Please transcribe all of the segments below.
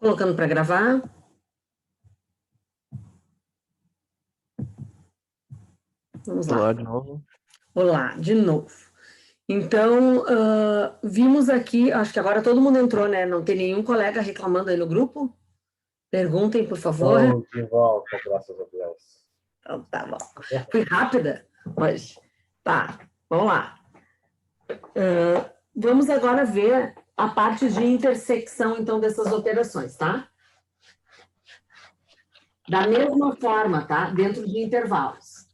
Colocando para gravar. Vamos lá. Olá de novo. Olá, de novo. Então, vimos aqui, acho que agora todo mundo entrou, né? Não tem nenhum colega reclamando aí no grupo? Perguntem, por favor. Estou de volta, graças a Deus. Então, tá bom. Fui rápida, mas tá, vamos lá. Vamos agora ver a parte de intersecção, então, dessas operações, tá? Da mesma forma, tá? Dentro de intervalos.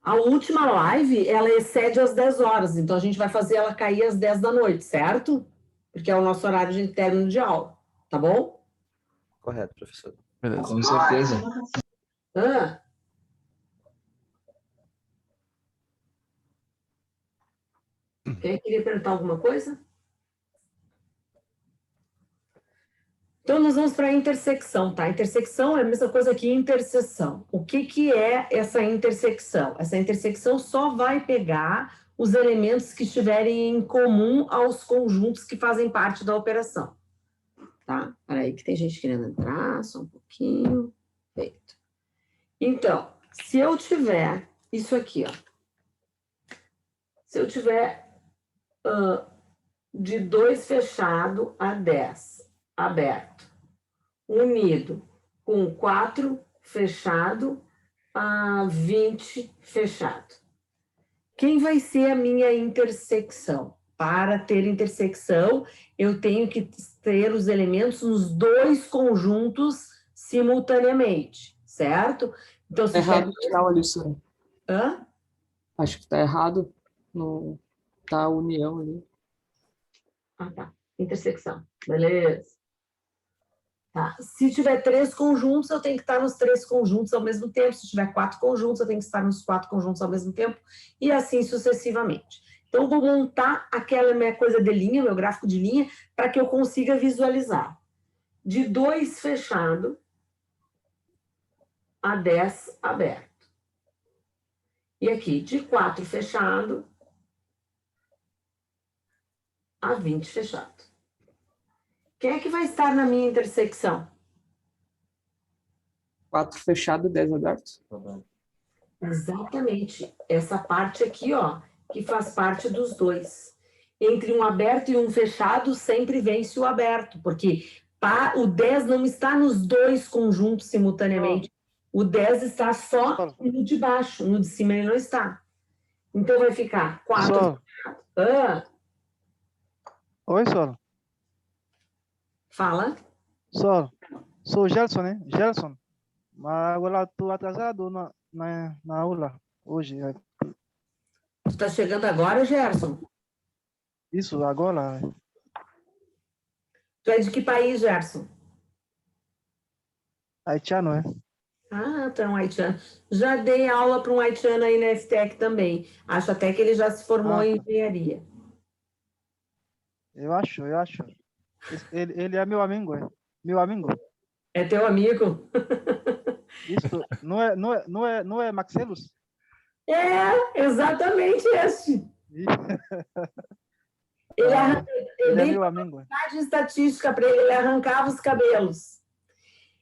A última live, ela excede às 10 horas, então a gente vai fazer ela cair às 10 da noite, certo? Porque é o nosso horário de término de aula, tá bom? Correto, professor. Beleza. Com certeza. Quem queria perguntar alguma coisa? Então, nós vamos para a intersecção, tá? Intersecção é a mesma coisa que interseção. O que é essa intersecção? Essa intersecção só vai pegar os elementos que estiverem em comum aos conjuntos que fazem parte da operação. Tá? Peraí, que tem gente querendo entrar, só um pouquinho. Feito. Então, se eu tiver isso aqui, ó. Se eu tiver de 2 fechado a 10 aberto, unido com 4 fechado a 20 fechado. Quem vai ser a minha intersecção? Para ter intersecção, eu tenho que ter os elementos nos 2 conjuntos simultaneamente, certo? Então, se errado tirar o lição. Hã? Acho que está errado. No... Tá a união ali. Ah, tá. Intersecção. Beleza. Tá. Se tiver 3 conjuntos, eu tenho que estar nos 3 conjuntos ao mesmo tempo. Se tiver 4 conjuntos, eu tenho que estar nos 4 conjuntos ao mesmo tempo. E assim sucessivamente. Então, eu vou montar aquela minha coisa de linha, meu gráfico de linha, para que eu consiga visualizar. De 2 fechado a 10 aberto. E aqui, de 4 fechado a 20 fechado. Quem é que vai estar na minha intersecção? 4 fechado, 10 aberto. Exatamente. Essa parte aqui, ó, que faz parte dos 2. Entre um aberto e um fechado, sempre vence o aberto, porque o 10 não está nos 2 conjuntos simultaneamente. O 10 está só no de baixo, no de cima ele não está. Então vai ficar 4. Oi, Sol. Fala. Sol, sou o Gelson, né? Gelson. Mas agora estou atrasado na aula hoje. Tu está chegando agora, Gerson? Isso, agora. Tu é de que país, Gerson? Haitiano, é? Ah, tu é um haitiano. Já dei aula para um haitiano aí na FTEC também. Acho até que ele já se formou em engenharia. Eu acho. Ele é meu amigo, é? Meu amigo. É teu amigo? Isso, não é Maxelos? É, exatamente esse. Ele é meu amigo. De estatística para ele arrancava os cabelos.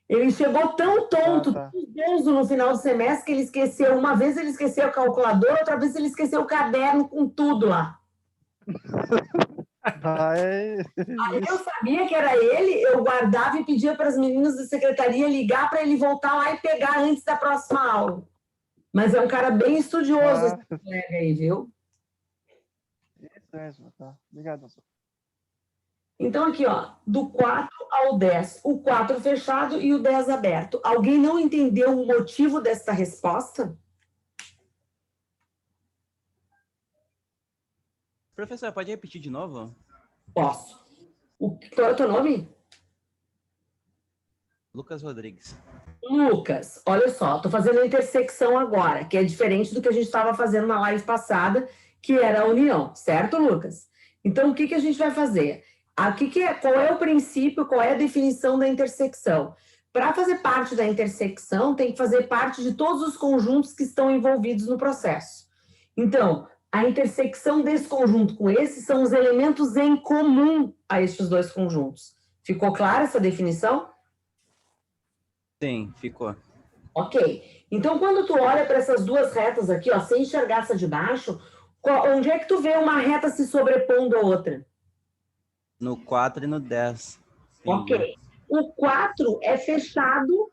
Ele chegou tão tonto, tão bonzo no final do semestre, que ele esqueceu. Uma vez ele esqueceu o calculador, outra vez ele esqueceu o caderno com tudo lá. Aí eu sabia que era ele, eu guardava e pedia para as meninas da secretaria ligar para ele voltar lá e pegar antes da próxima aula. Mas é um cara bem estudioso, esse colega aí, viu? Isso mesmo, tá. Obrigado. Então, aqui, ó, do 4 ao 10, o 4 fechado e o 10 aberto. Alguém não entendeu o motivo dessa resposta? Professor, pode repetir de novo? Posso. Qual é o teu nome? Lucas Rodrigues. Lucas, olha só, estou fazendo a intersecção agora, que é diferente do que a gente estava fazendo na live passada, que era a união, certo, Lucas? Então, o que a gente vai fazer? Qual é o princípio, qual é a definição da intersecção? para fazer parte da intersecção, tem que fazer parte de todos os conjuntos que estão envolvidos no processo. Então, a intersecção desse conjunto com esse são os elementos em comum a estes dois conjuntos. Ficou clara essa definição? Sim, ficou. Ok. Então, quando tu olha para essas duas retas aqui, ó, sem enxergar essa de baixo, onde é que tu vê uma reta se sobrepondo à outra? No 4 e no 10. Entendi. Ok. O 4 é fechado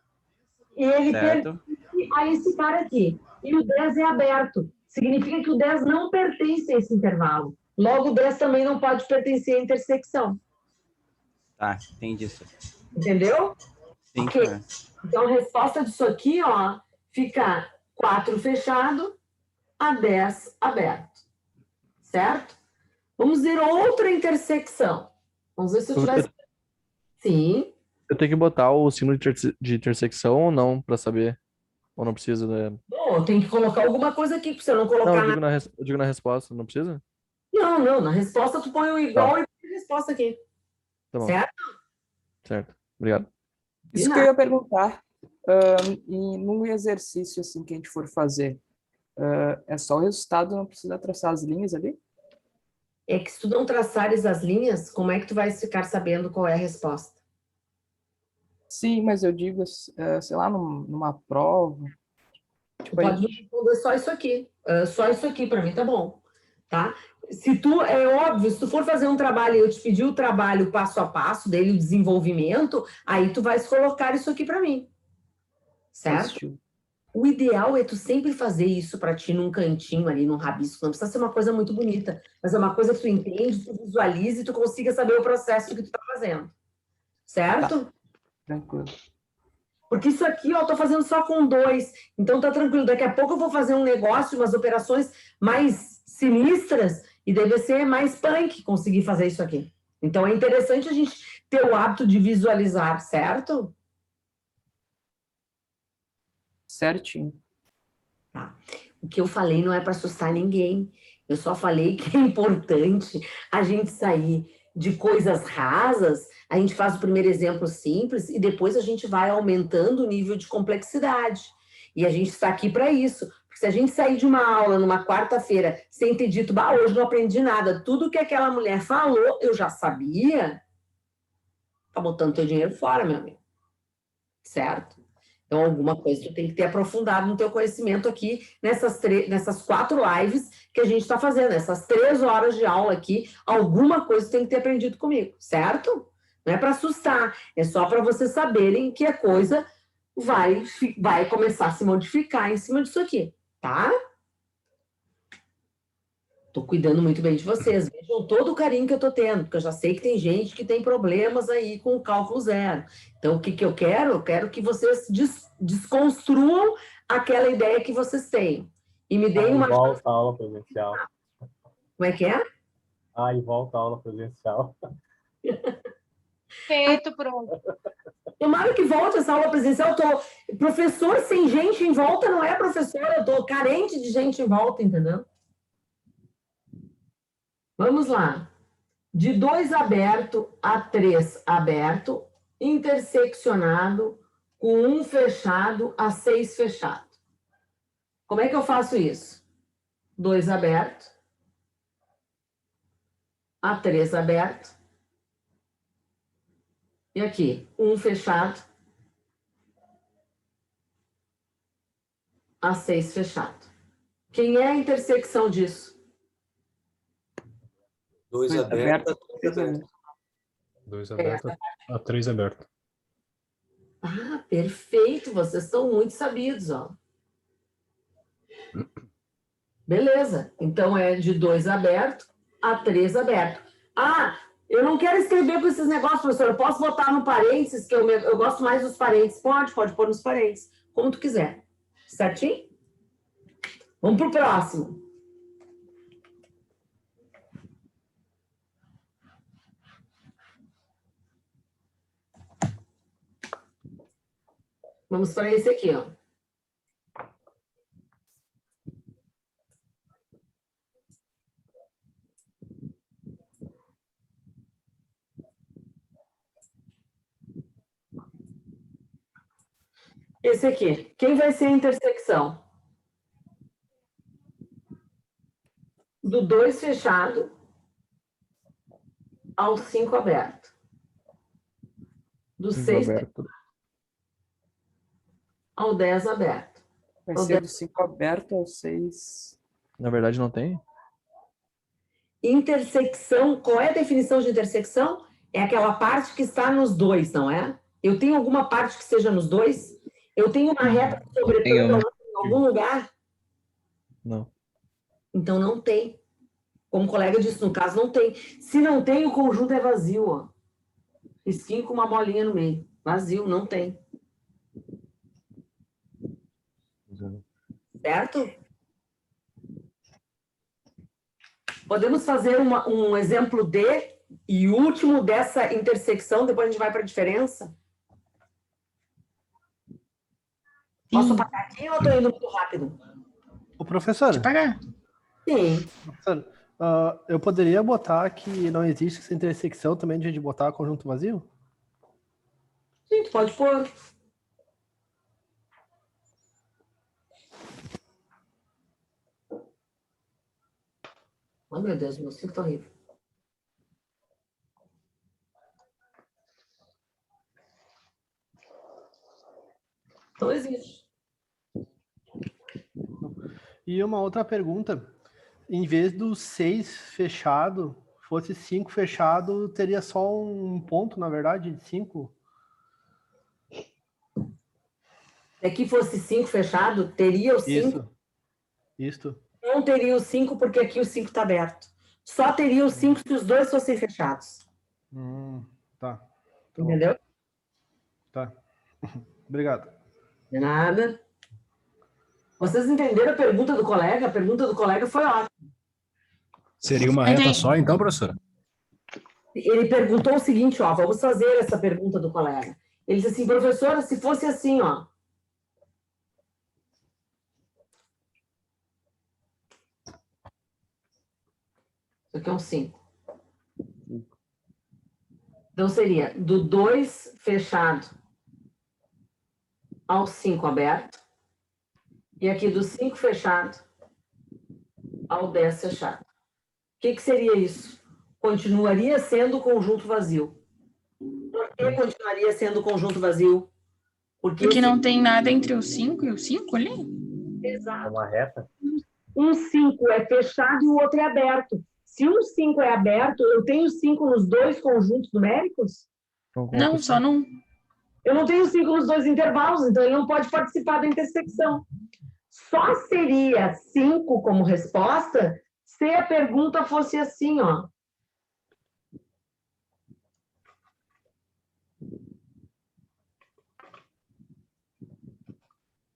e ele Certo. pertence a esse cara aqui. E o 10 é aberto. Significa que o 10 não pertence a esse intervalo. Logo, o 10 também não pode pertencer à intersecção. Tá, entendi isso. Entendeu? Sim, Ok. tá. Então, a resposta disso aqui, ó, fica 4 fechado a 10 aberto. Certo? Vamos ver outra intersecção. Vamos ver se eu tivesse... Sim. Eu tenho que botar o símbolo de intersecção ou não, pra saber? Ou não precisa, né? Bom, eu tenho que colocar alguma coisa aqui, porque se eu não Não, colocar eu digo eu digo na resposta, não precisa? Não, na resposta tu põe o igual e põe a resposta aqui. Tá bom, Certo? certo. Obrigado. Isso que eu ia perguntar. E num exercício assim que a gente for fazer, é só o resultado, não precisa traçar as linhas ali? É que se tu não traçares as linhas, como é que tu vai ficar sabendo qual é a resposta? Sim, mas eu digo, sei lá, numa prova. Tu Tipo, pode responder só isso aqui. Só isso aqui, para mim tá bom. Tá? Se tu, é óbvio, se tu for fazer um trabalho e eu te pedir o trabalho passo a passo dele, o desenvolvimento, aí tu vais colocar isso aqui para mim. Certo? positivo. O ideal é tu sempre fazer isso para ti num cantinho ali, num rabisco. Não precisa ser uma coisa muito bonita, mas é uma coisa que tu entende, tu visualize e tu consiga saber o processo que tu tá fazendo. Certo? Tá. Tranquilo. Porque isso aqui, ó, eu tô fazendo só com 2. Então tá tranquilo. Daqui a pouco eu vou fazer um negócio, umas operações mais sinistras e deve ser mais punk conseguir fazer isso aqui. Então é interessante a gente ter o hábito de visualizar, certo? Certinho. Tá. O que eu falei não é para assustar ninguém. Eu só falei que é importante a gente sair de coisas rasas, a gente faz o primeiro exemplo simples e depois a gente vai aumentando o nível de complexidade. E a gente está aqui para isso. Porque se a gente sair de uma aula numa quarta-feira sem ter dito, bah, hoje não aprendi nada, tudo que aquela mulher falou eu já sabia, tá botando teu dinheiro fora, meu amigo. Certo? Então, alguma coisa tu tem que ter aprofundado no teu conhecimento aqui nessas 4 lives que a gente está fazendo, essas 3 horas de aula aqui, alguma coisa tu tem que ter aprendido comigo, certo? Não é para assustar, é só para vocês saberem que a coisa vai começar a se modificar em cima disso aqui, tá? Estou cuidando muito bem de vocês. Vejam todo o carinho que eu estou tendo, porque eu já sei que tem gente que tem problemas aí com o cálculo zero. Então, o que, que eu quero? Eu quero que vocês desconstruam aquela ideia que vocês têm. E me deem uma... Volta a aula presencial. Como é que é? E volta a aula presencial. Feito, pronto. Tomara que volte essa aula presencial. Professor sem gente em volta não é professor. Eu estou carente de gente em volta, entendeu? Vamos lá. De 2 aberto a 3 aberto, interseccionado com 1 fechado a 6 fechado. Como é que eu faço isso? 2 aberto a 3 aberto. E aqui, 1 fechado a 6 fechado. Quem é a intersecção disso? 2 aberto, 3 aberto. 2 aberto a 3 aberto. Ah, perfeito, vocês são muito sabidos, ó. Beleza, então é de 2 aberto a 3 aberto. Ah, eu não quero escrever com esses negócios, professor, eu posso botar no parênteses, que eu gosto mais dos parênteses. Pode pôr nos parênteses, como tu quiser. Certinho? Vamos pro próximo. Vamos para esse aqui, ó. Esse aqui. Quem vai ser a intersecção? Do 2 fechado ao 5 aberto. Do 6 aberto. ao 10 aberto. Vai Ao ser 10. do 5 aberto ao 6. Na verdade, não tem? Intersecção, qual é a definição de intersecção? É aquela parte que está nos dois, não é? Eu tenho alguma parte que seja nos dois? Eu tenho uma reta que sobrepõe em algum lugar? Não. Então não tem. Como o colega disse, no caso não tem. Se não tem, o conjunto é vazio, ó. Risquinho com uma bolinha no meio. Vazio, não tem. Certo? Podemos fazer um exemplo de e último dessa intersecção, depois a gente vai para a diferença? Posso pagar aqui ou estou indo muito rápido? O professor, Pagar. Sim. professor, eu poderia botar que não existe essa intersecção também de botar conjunto vazio? Sim, tu pode pôr. Oh, meu Deus, meu cinto tá horrível. Não existe. E uma outra pergunta, em vez do 6 fechado, fosse 5 fechado, teria só um ponto, na verdade, de 5? Se aqui fosse 5 fechado, teria o 5? Isso. Não teria o 5 porque aqui o 5 está aberto. Só teria o 5 se os dois fossem fechados. Tá. Entendeu? Tá. Obrigado. De nada. Vocês entenderam a pergunta do colega? A pergunta do colega foi ótima. Seria uma reta só, então, professora? Ele perguntou o seguinte, ó, vamos fazer essa pergunta do colega. Ele disse assim, professora, se fosse assim, ó. Isso aqui é um 5. Então seria do 2 fechado ao 5 aberto. E aqui do 5 fechado ao 10 fechado. O que seria isso? Continuaria sendo conjunto vazio. Por que continuaria sendo conjunto vazio? Porque não tem nada entre o 5 e o 5 ali? Exato. É uma reta? Um 5 é fechado e o outro é aberto. Se um 5 é aberto, eu tenho 5 nos dois conjuntos numéricos? Não, só num. Eu não tenho 5 nos dois intervalos, então ele não pode participar da intersecção. Só seria 5 como resposta se a pergunta fosse assim, ó.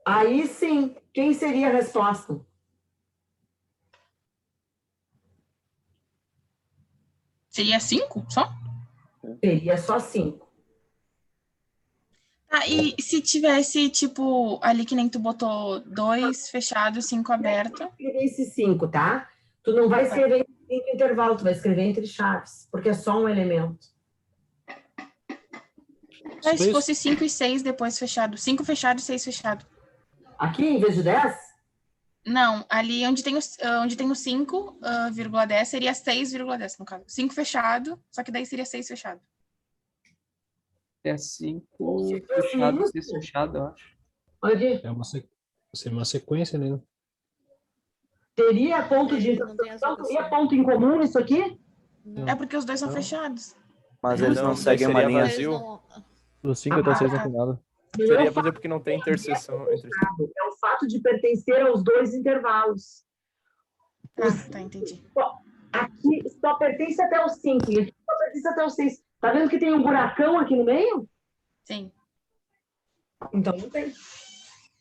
Aí sim, quem seria a resposta? Seria 5 só? Seria só 5. Ah, e se tivesse, tipo, ali que nem tu botou 2 fechado, 5 aberto? Escrever esse 5, tá? Tu não vai escrever em 5 intervalo, tu vai escrever entre chaves, porque é só um elemento. Mas se fosse 5 e 6 depois fechado. 5 fechado e 6 fechado. Aqui, em vez de 10? Não, ali onde tem o 5,10 seria 6,10 no caso. 5 fechado, só que daí seria 6 fechado. É 5 fechado e 6 fechado, eu acho. Pode. Seria uma sequência, né? Teria ponto de intersecção? Teria ponto em comum isso aqui? É porque os dois são fechados. Mas eles não seguem uma linha. Do 5 até o 6 não tem nada. Seria fazer porque não tem interseção entre si. É o fato de pertencer aos dois intervalos. Tá, entendi. Aqui só pertence até o 5, e aqui só pertence até o 6. Tá vendo que tem um buracão aqui no meio? Sim. Então não tem.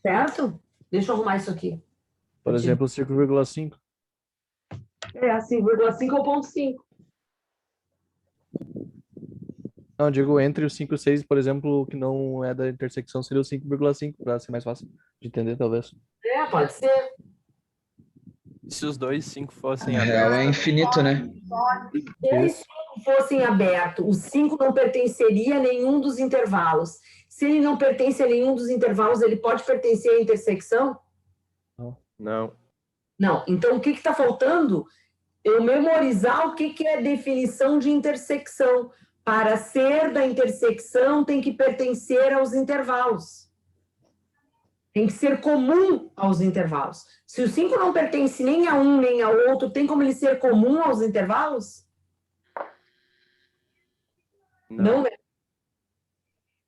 Certo? Deixa eu arrumar isso aqui. Por exemplo, 5,5. É, 5,5 é o ponto 5. Não, digo entre o 5 e o 6, por exemplo, que não é da intersecção, seria o 5,5, para ser mais fácil de entender, talvez. É, pode ser. E se os dois 5 fossem Na real é abertos? infinito, né? Se os 5 fossem abertos, o 5 não pertenceria a nenhum dos intervalos. Se ele não pertence a nenhum dos intervalos, ele pode pertencer à intersecção? Não. Não. Então, o que está faltando? Eu memorizar o que é definição de intersecção. Para ser da intersecção, tem que pertencer aos intervalos. Tem que ser comum aos intervalos. Se o 5 não pertence nem a um nem ao outro, tem como ele ser comum aos intervalos? Não, né?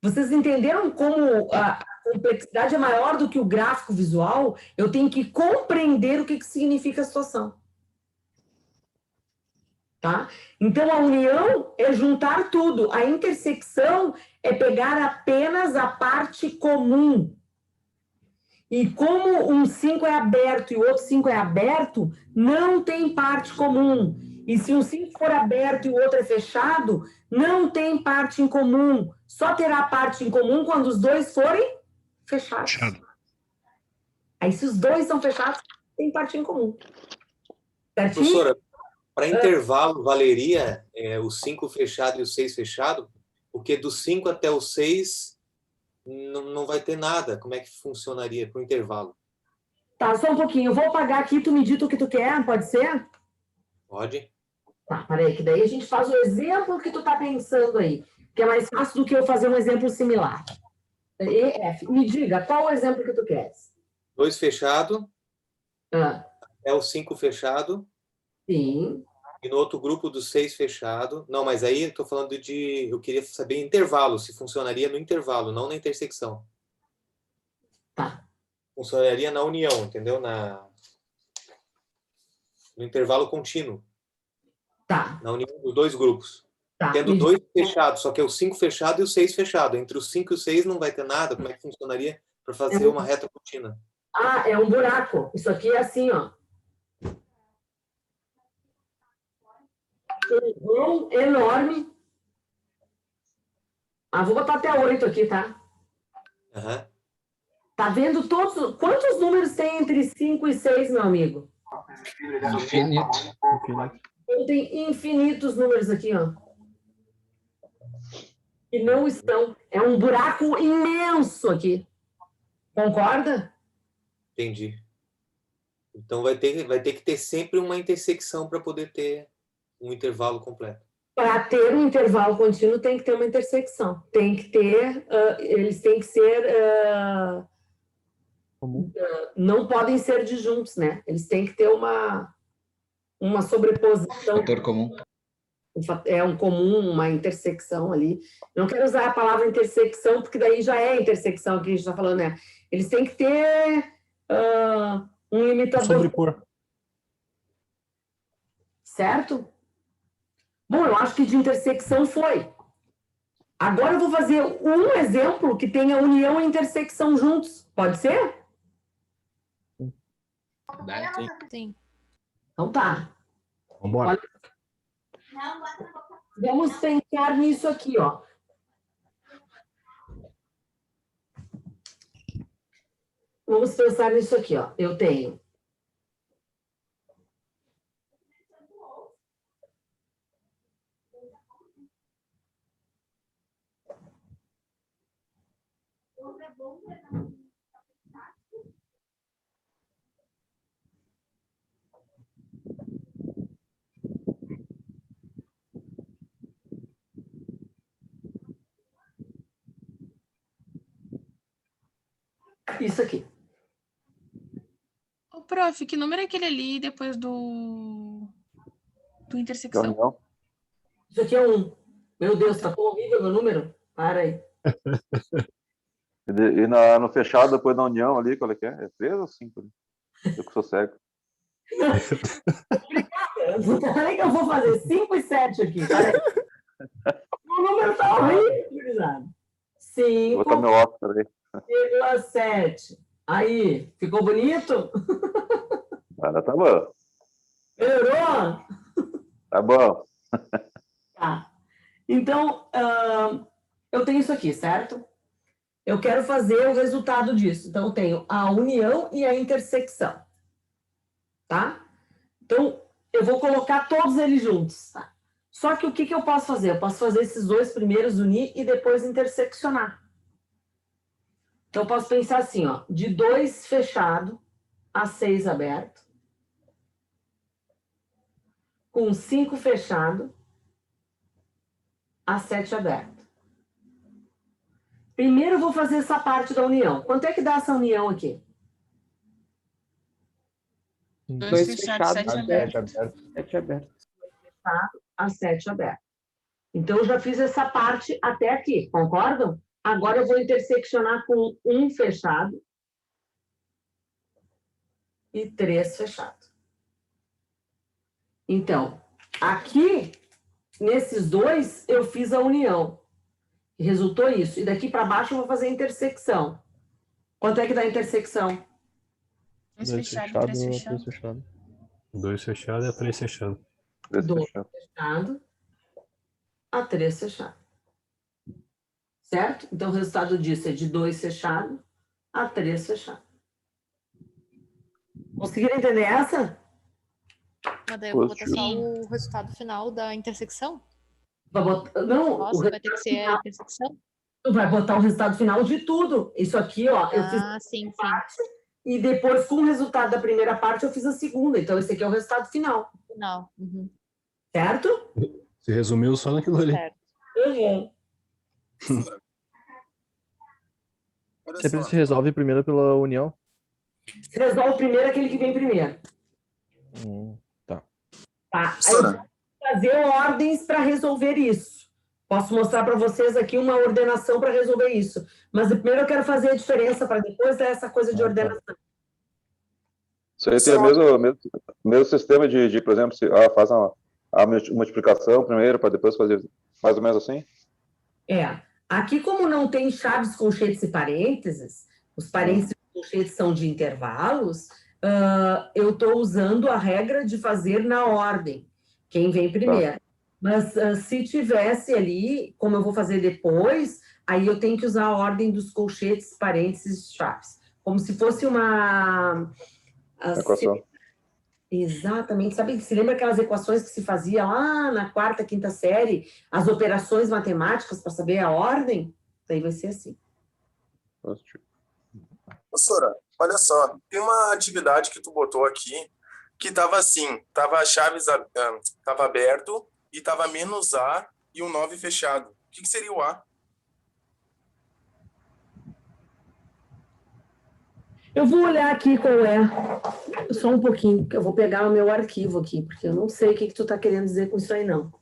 Vocês entenderam como a complexidade é maior do que o gráfico visual? Eu tenho que compreender o que significa a situação. Tá? Então, a união é juntar tudo. A intersecção é pegar apenas a parte comum. E como um 5 é aberto e o outro 5 é aberto, não tem parte comum. E se um 5 for aberto e o outro é fechado, não tem parte em comum. Só terá parte em comum quando os dois forem fechados. Aí, se os dois são fechados, tem parte em comum. Certinho? Professora, para intervalo, valeria o 5 fechado e o 6 fechado? Porque do 5 até o 6 não vai ter nada. Como é que funcionaria para o intervalo? Tá, só um pouquinho. Eu vou apagar aqui, tu me dita o que tu quer, pode ser? Pode. Tá, peraí, que daí a gente faz o exemplo que tu tá pensando aí, que é mais fácil do que eu fazer um exemplo similar. EF, me diga, qual o exemplo que tu queres? 2 fechado. Ah. É o 5 fechado. Sim. E no outro grupo do 6 fechado. Não, mas aí eu estou falando de... Eu queria saber intervalo, se funcionaria no intervalo, não na intersecção. Tá. Funcionaria na união, entendeu? No intervalo contínuo. Tá. Na união dos dois grupos. Tá. Tendo 2 fechados, só que é o 5 fechado e o 6 fechado. Entre o 5 e o 6 não vai ter nada. Como é que funcionaria para fazer uma reta contínua? Ah, é um buraco. Isso aqui é assim, ó. Um vão enorme. Ah, vou botar até 8 aqui, tá? Uhum. Tá vendo todos... Quantos números tem entre 5 e 6, meu amigo? Infinito. Então, tem infinitos números aqui, ó. Que não estão. É um buraco imenso aqui. Concorda? Entendi. Então vai ter que ter sempre uma intersecção para poder ter um intervalo completo. Para ter um intervalo contínuo tem que ter uma intersecção. Tem que ter, eles têm que ser, não podem ser disjuntos, né? Eles têm que ter uma sobreposição. Fator comum. É um comum, uma intersecção ali. Não quero usar a palavra intersecção, porque daí já é intersecção que a gente está falando, né? Eles têm que ter um limitador. Sobrepor. Certo? Bom, eu acho que de intersecção foi. Agora eu vou fazer um exemplo que tenha união e intersecção juntos. Pode ser? Sim. Então tá. Vamos embora. Vamos pensar nisso aqui, ó. Vamos pensar nisso aqui, ó. Eu tenho isso aqui. Ô, prof, que número é aquele ali depois do intersecção? Isso aqui é 1. Meu Deus, tá tão horrível meu número? Para aí. E no fechado, depois da união ali, qual é que é? É 3 ou 5? Eu que sou cego. Peraí que eu vou fazer 5 e 7 aqui. O número tá horrível. 5. Vou botar meu óculos aí. 7. Aí, ficou bonito? Ah, tá bom. Melhorou? Tá bom. Tá. Então, eu tenho isso aqui, certo? Eu quero fazer o resultado disso. Então, eu tenho a união e a intersecção. Tá? Então, eu vou colocar todos eles juntos, tá? Só que o que eu posso fazer? Eu posso fazer esses dois primeiros unir e depois interseccionar. Então, eu posso pensar assim, ó, de 2 fechado a 6 aberto, com 5 fechado a 7 aberto. Primeiro eu vou fazer essa parte da união. Quanto é que dá essa união aqui? 2 fechados, 7 abertos. 7 aberto. Fechado a 7 aberto. Então, eu já fiz essa parte até aqui, concordam? Agora eu vou interseccionar com 1 fechado e 3 fechado. Então, aqui, nesses dois, eu fiz a união. E resultou isso. E daqui para baixo eu vou fazer a intersecção. Quanto é que dá a intersecção? 2 2 fechados, fechado, 3 3 fechados. fechado. 2 fechado e 3 fechado. 2 fechado a 3 fechado. Certo? Então, o resultado disso é de 2 fechado a 3 fechado. Conseguiram entender essa? Mas daí eu vou botar só o resultado final da intersecção? Não, Nossa, vai ter que ser a intersecção? Tu vai botar o resultado final de tudo. Isso aqui, ó, eu fiz a sim, parte e depois, com o resultado da primeira parte, eu fiz a segunda. Então, esse aqui é o resultado final. Final. Uhum. Certo? Se resumiu só naquilo ali. Certo. Uhum. Sempre se resolve primeiro pela união? Se resolve primeiro aquele que vem primeiro. Tá. Tá. Aí eu vou fazer ordens para resolver isso. Posso mostrar para vocês aqui uma ordenação para resolver isso. Mas primeiro eu quero fazer a diferença para depois dar essa coisa de ordenação. Isso aí tem o mesmo sistema de, por exemplo, se faz a multiplicação primeiro, para depois fazer mais ou menos assim? É. Aqui, como não tem chaves, colchetes e parênteses, os parênteses e colchetes são de intervalos, eu estou usando a regra de fazer na ordem, quem vem primeiro. Mas se tivesse ali, como eu vou fazer depois, aí eu tenho que usar a ordem dos colchetes, parênteses e chaves. Como se fosse uma... Equação. Exatamente. Sabe, se lembra aquelas equações que se fazia lá na 4ª, 5ª série, as operações matemáticas para saber a ordem? Daí vai ser assim. Professora, olha só, tem uma atividade que tu botou aqui que estava assim, tava chaves, tava aberto e tava menos A e um 9 fechado. O que seria o A? Eu vou olhar aqui qual é. Só um pouquinho, que eu vou pegar o meu arquivo aqui, porque eu não sei o que tu está querendo dizer com isso aí, não.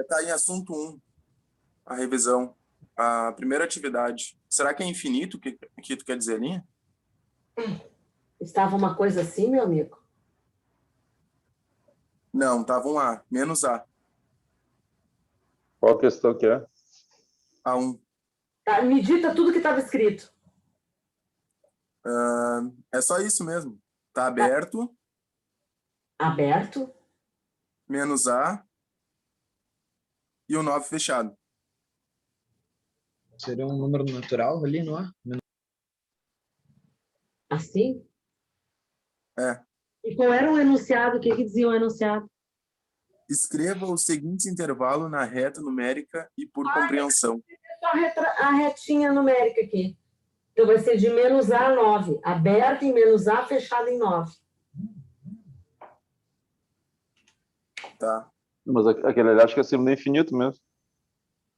Tá em assunto 1, a revisão. A primeira atividade. Será que é infinito que tu quer dizer ali? Estava uma coisa assim, meu amigo? Não, tava um A, menos A. Qual a questão que é? A1. Tá, me dita tudo que estava escrito. É só isso mesmo. Tá aberto. Aberto. Menos A. E o 9 fechado. Seria um número natural ali, não é? Assim? É. E qual era o enunciado? O que dizia o enunciado? Escreva o seguinte intervalo na reta numérica e por compreensão. A retinha numérica aqui. Então, vai ser de menos A a 9. Aberto em menos A, fechado em 9. Tá. Mas aquele ali acho que é símbolo infinito mesmo.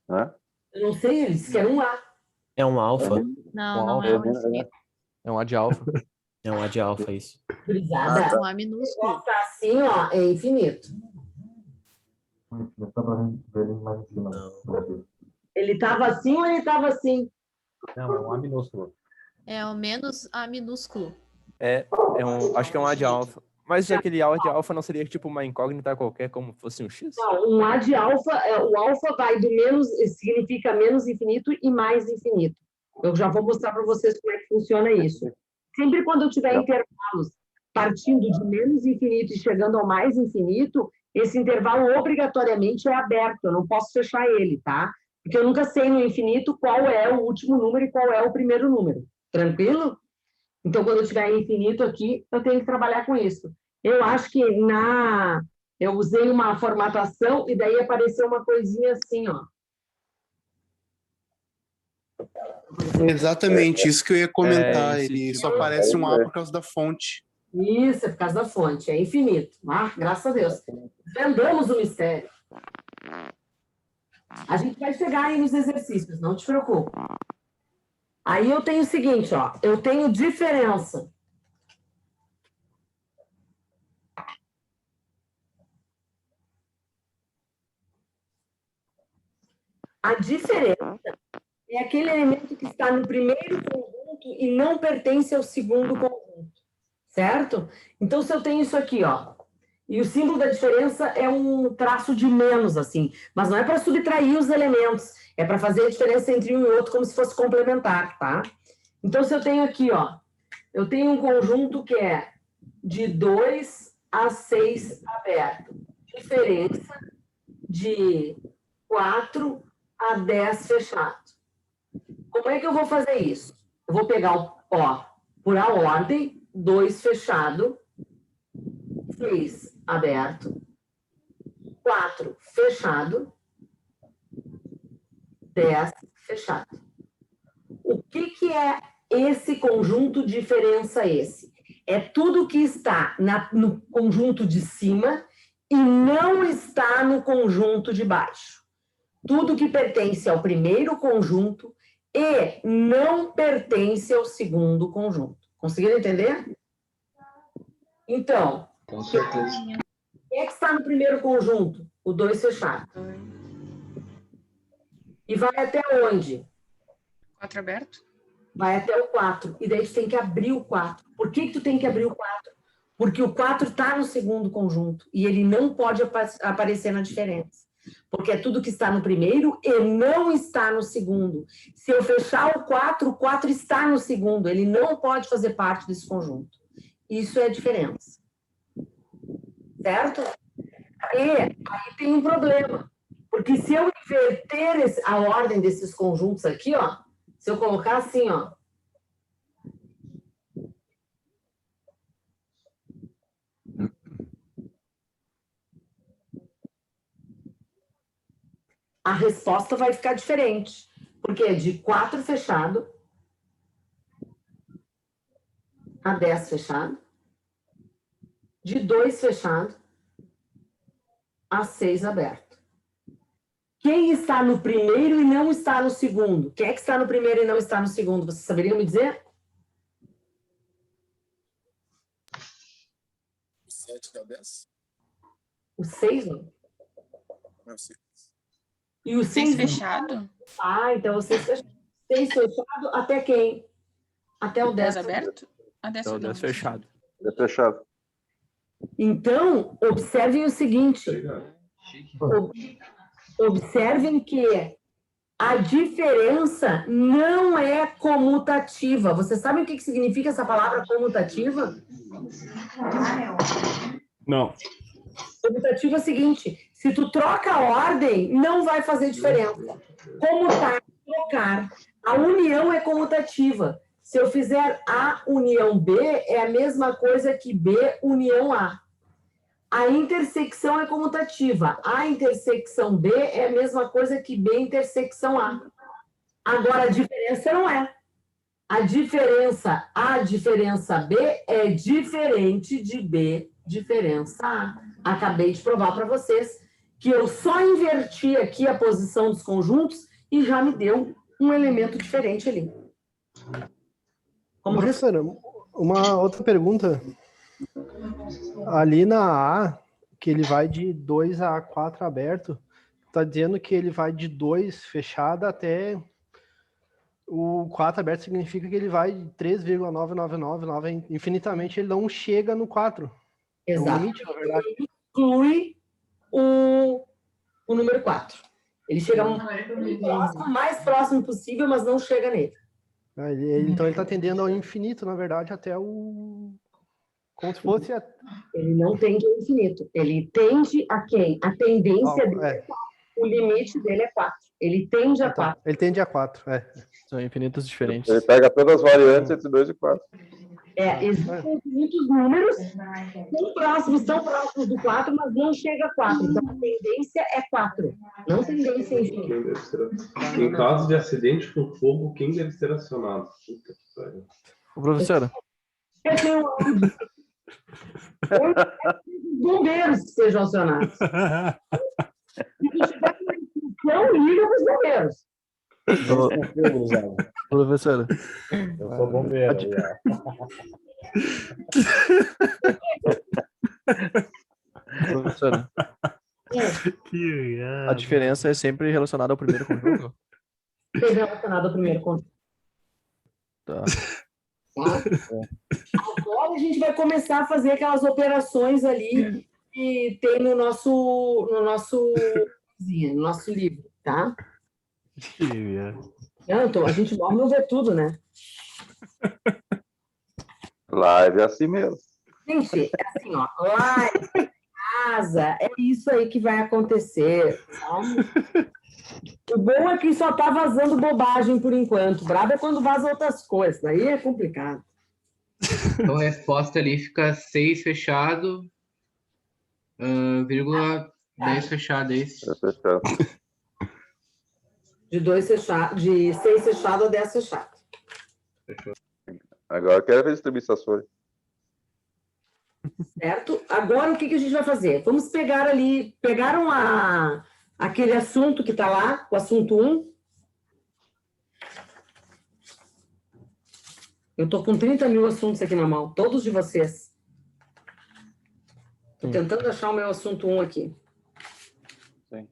Né? Eu não sei, ele disse que era um A. É um alfa. Não, não é um infinito. É um A de alfa. É um A de alfa, isso. Brisada. É um A minúsculo. Tá assim, ó, é infinito. Ele estava assim ou ele estava assim? Não, é um A minúsculo. É o menos A minúsculo. Acho que é um A de alfa. Mas aquele A de alfa não seria tipo uma incógnita qualquer, como fosse um X? Não, um A de alfa, o alfa vai do menos, significa menos infinito e mais infinito. Eu já vou mostrar para vocês como é que funciona isso. Sempre quando eu tiver intervalos partindo de menos infinito e chegando ao mais infinito, esse intervalo obrigatoriamente é aberto, eu não posso fechar ele, tá? Porque eu nunca sei no infinito qual é o último número e qual é o primeiro número. Tranquilo? Então, quando eu tiver infinito aqui, eu tenho que trabalhar com isso. Eu acho que eu usei uma formatação e daí apareceu uma coisinha assim, ó. Exatamente, isso que eu ia comentar. esse Ele tipo só de- aparece um A por causa da fonte. Isso, é por causa da fonte, é infinito. Ah, graças a Deus. Desvendamos o mistério. A gente vai chegar aí nos exercícios, não te preocupe. Aí eu tenho o seguinte, ó, eu tenho diferença. A diferença é aquele elemento que está no primeiro conjunto e não pertence ao segundo conjunto, certo? Então, se eu tenho isso aqui, ó, e o símbolo da diferença é um traço de menos, assim, mas não é para subtrair os elementos, é para fazer a diferença entre um e outro como se fosse complementar, tá? Então, se eu tenho aqui, ó, eu tenho um conjunto que é de 2 a 6 aberto, diferença de 4 a 10 fechado. Como é que eu vou fazer isso? Eu vou pegar por a ordem, 2 fechado, 6 aberto, 4 fechado, 10 fechado. O que é esse conjunto diferença esse? É tudo que está no conjunto de cima e não está no conjunto de baixo. Tudo que pertence ao primeiro conjunto e não pertence ao segundo conjunto. Conseguiram entender? Então, Com certeza. quem é que está no primeiro conjunto? O 2 fechado. E vai até onde? 4 aberto? Vai até o 4. E daí tu tem que abrir o 4. Por que tu tem que abrir o 4? Porque o 4 está no segundo conjunto e ele não pode aparecer na diferença. Porque é tudo que está no primeiro e não está no segundo. Se eu fechar o 4 está no segundo. Ele não pode fazer parte desse conjunto. Isso é a diferença. Certo? E aí tem um problema. Porque se eu inverter a ordem desses conjuntos aqui, ó, se eu colocar assim, ó, a resposta vai ficar diferente. Porque é de 4 fechado a 10 fechado, de 2 fechado a 6 aberto. Quem está no primeiro e não está no segundo? Quem é que está no primeiro e não está no segundo? Vocês saberiam me dizer? 7 a 10? O 6, não? Não sei. E o 6 6 fechado? Ah, então o 6 fechado. 6 fechado até quem? Até o 10 aberto? Até Então, 10 fechado. É fechado. Então, observem o seguinte. Observem que a diferença não é comutativa. Vocês sabem o que significa essa palavra comutativa? Não. Comutativa é o seguinte, se tu troca a ordem, não vai fazer diferença. Comutar, trocar. A união é comutativa. Se eu fizer A união B, é a mesma coisa que B união A. A intersecção é comutativa. A intersecção B é a mesma coisa que B intersecção A. Agora, a diferença não é. A diferença B é diferente de B diferença A. Acabei de provar para vocês que eu só inverti aqui a posição dos conjuntos e já me deu um elemento diferente ali. Professora, uma outra pergunta. Ali na A, que ele vai de 2 a 4 aberto, está dizendo que ele vai de 2 fechado até o 4 aberto, significa que ele vai de 3,9999 infinitamente, ele não chega no 4. Exato. É um limite, na verdade. Ele inclui o número 4. Ele chega o mais próximo possível, mas não chega nele. Então ele está tendendo ao infinito, na verdade, até o... Como se fosse... Ele não tende ao infinito. Ele tende a quem? A tendência dele, o limite dele é 4. Ele tende a 4. Ele tende a 4, é. São infinitos diferentes. Ele pega todas as variantes entre 2 e 4. Existem muitos números, tão próximos do 4, mas não chega a 4. Então, a tendência é 4, não tendência em si. Em caso de acidente com fogo, quem deve ser acionado? Puta que pariu. Ô, professora. Eu tenho os bombeiros que sejam acionados. Se tiver uma instrução, liga para os bombeiros. Professora. Eu sou bombeiro. Professora. A diferença é sempre relacionada ao primeiro conjunto? Sempre relacionado ao primeiro conjunto. Tá. Agora a gente vai começar a fazer aquelas operações ali que tem no nosso livro, tá? Então, a gente morre não vê tudo, né? Live é assim mesmo. Gente, é assim, ó. Live, casa, é isso aí que vai acontecer, sabe? O bom é que só tá vazando bobagem por enquanto. Brabo é quando vaza outras coisas, daí é complicado. Então a resposta ali fica 6 fechado, vírgula 10 fechado, é isso? De 2 fechados, de 6 fechado a 10 fechado. Agora eu quero ver distribuições. Certo? Agora o que a gente vai fazer? Vamos pegar ali, pegaram aquele assunto que está lá, o assunto 1. Eu estou com 30 mil assuntos aqui na mão, todos de vocês. Estou tentando achar o meu assunto 1 aqui. Sim.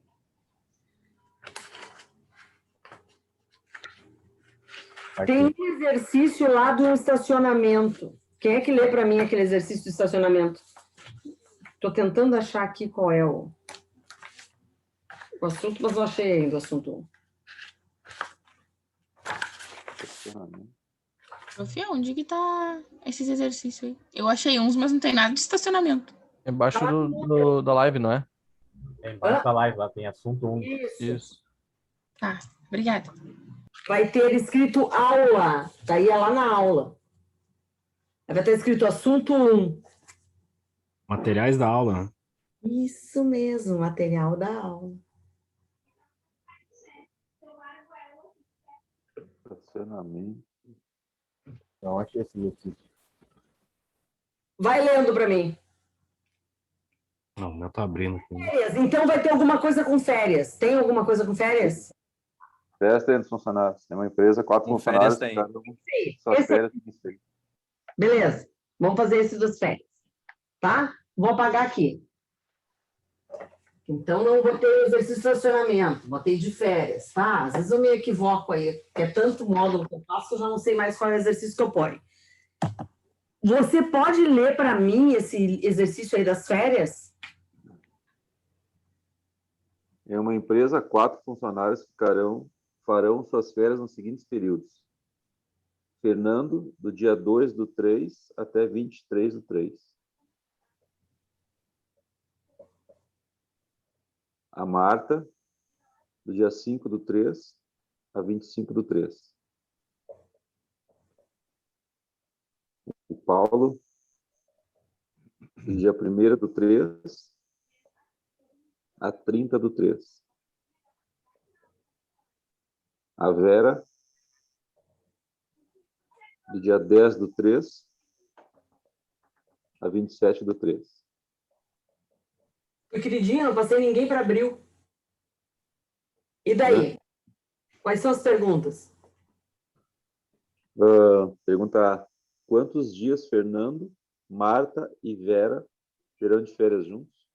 Tem um exercício lá do estacionamento. Quem é que lê para mim aquele exercício do estacionamento? Estou tentando achar aqui qual é o assunto, mas não achei ainda o assunto 1. Prof, onde que tá esses exercícios aí? Eu achei uns, mas não tem nada de estacionamento. Embaixo da live, não é? Embaixo da live, lá tem assunto 1. Isso. Tá, obrigada. Vai ter escrito aula, daí é lá na aula. Vai estar escrito assunto 1. Materiais da aula. Isso mesmo, material da aula. Estacionamento. Não achei esse exercício. Vai lendo para mim. Não, o meu tá abrindo aqui. Férias, então vai ter alguma coisa com férias. Tem alguma coisa com férias? Férias tem dos funcionários. Tem uma empresa, 4 funcionários. Tem. Suas férias tem que ser. Beleza, vamos fazer esse das férias. Tá? Vou apagar aqui. Então, não botei exercício de estacionamento, botei de férias, tá? Às vezes eu me equivoco aí, porque é tanto módulo que eu faço que eu já não sei mais qual é o exercício que eu ponho. Você pode ler para mim esse exercício aí das férias? Em uma empresa, 4 funcionários farão suas férias nos seguintes períodos. Fernando, do dia 2/3 até 23/3. A Marta, do dia 5/3 a 25/3. O Paulo, do dia 1º/3 a 30/3. A Vera, do dia 10/3 a 27/3. Meu queridinho, não passei ninguém para abril. E daí? Quais são as perguntas? Pergunta A. Quantos dias Fernando, Marta e Vera terão de férias juntos?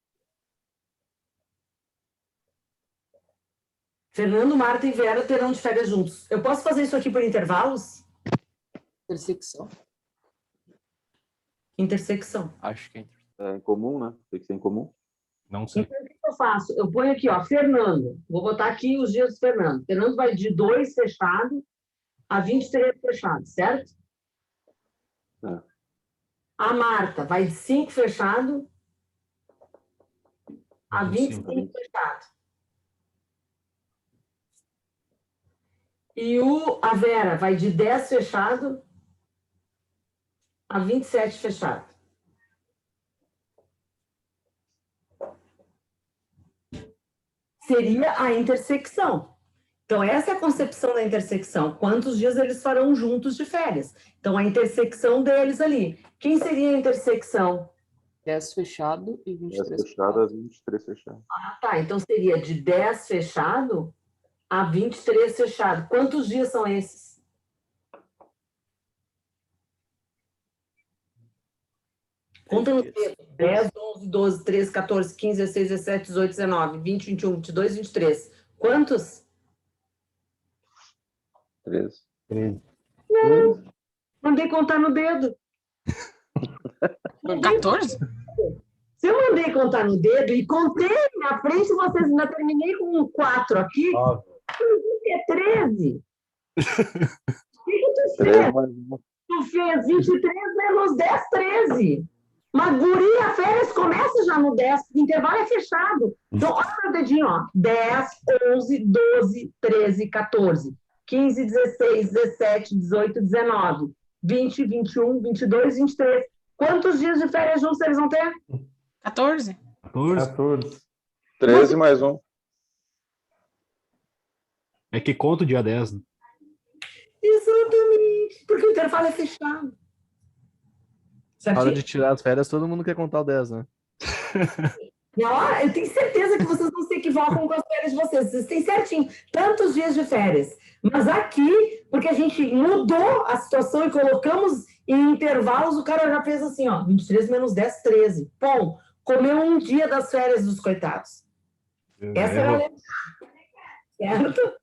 Fernando, Marta e Vera terão de férias juntos. Eu posso fazer isso aqui por intervalos? Intersecção. Intersecção. Acho que é em comum, né? Tem que ser em comum. Não sei. Então, o que eu faço? Eu ponho aqui, ó, Fernando. Vou botar aqui os dias do Fernando. Fernando vai de 2 fechado a 23 fechado, certo? É. A Marta vai de 5 fechado a 25 fechado. E a Vera vai de 10 fechado a 27 fechado. Seria a intersecção. Então, essa é a concepção da intersecção. Quantos dias eles farão juntos de férias? Então, a intersecção deles ali. Quem seria a intersecção? 10 fechado e 23 10 fechado a 23 fechado. Ah, tá. Então, seria de 10 fechado a 23 fechado. Quantos dias são esses? Conta no dedo. 10, 11, 12, 13, 14, 15, 16, 17, 18, 19, 20, 21, 22, 23. Quantos? 13. Não. Mandei contar no dedo. 14? Se eu mandei contar no dedo e contei na frente, vocês ainda terminei com um 4 aqui. É 13. O que tu fez? Tu fez 23 menos 10, 13. Mas, guria, férias começa já no 10, o intervalo é fechado. Então, olha meu dedinho, ó. 10, 11, 12, 13, 14, 15, 16, 17, 18, 19, 20, 21, 22, 23. Quantos dias de férias juntos eles vão ter? 14? 14. 13 mais um. É que conta o dia 10, né? Exatamente. Porque o intervalo é fechado. Na hora de tirar as férias, todo mundo quer contar o 10, né? Não, eu tenho certeza que vocês não se equivocam com as férias de vocês. Vocês têm certinho tantos dias de férias. Mas aqui, porque a gente mudou a situação e colocamos em intervalos, o cara já fez assim, ó, 23 menos 10, 13. Bom, comeu um dia das férias dos coitados. Essa era a letra A, certo?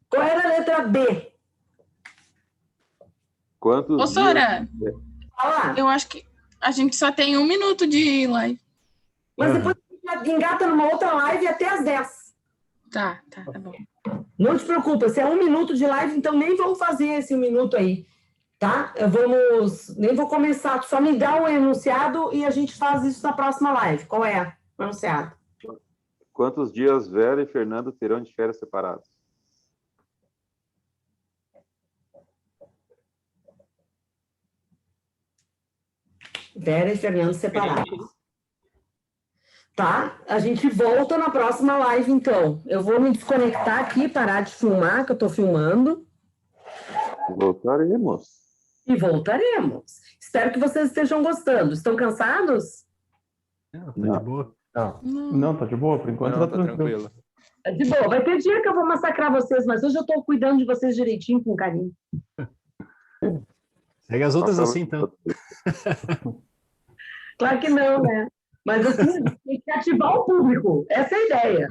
Qual era a letra B? Quantos Ô, Sora, dias? eu acho que a gente só tem 1 minuto de live. Mas depois a gente engata numa outra live até às 10. Tá bom. Não te preocupa, se é 1 minuto de live, então nem vamos fazer esse 1 minuto aí, tá? Nem vou começar, só me dá o enunciado e a gente faz isso na próxima live. Qual é o enunciado? Quantos dias Vera e Fernando terão de férias separadas? Vera e Fernando separados. Tá? A gente volta na próxima live, então. Eu vou me desconectar aqui, parar de filmar, que eu tô filmando. Voltaremos. E voltaremos. Espero que vocês estejam gostando. Estão cansados? Tá de boa. Não, tá de boa, por enquanto Não, tá tá tranquilo. É de boa. Vai ter dia que eu vou massacrar vocês, mas hoje eu tô cuidando de vocês direitinho, com carinho. Segue as outras assim, então. Claro que não, né? Mas assim, tem que ativar o público. Essa é a ideia.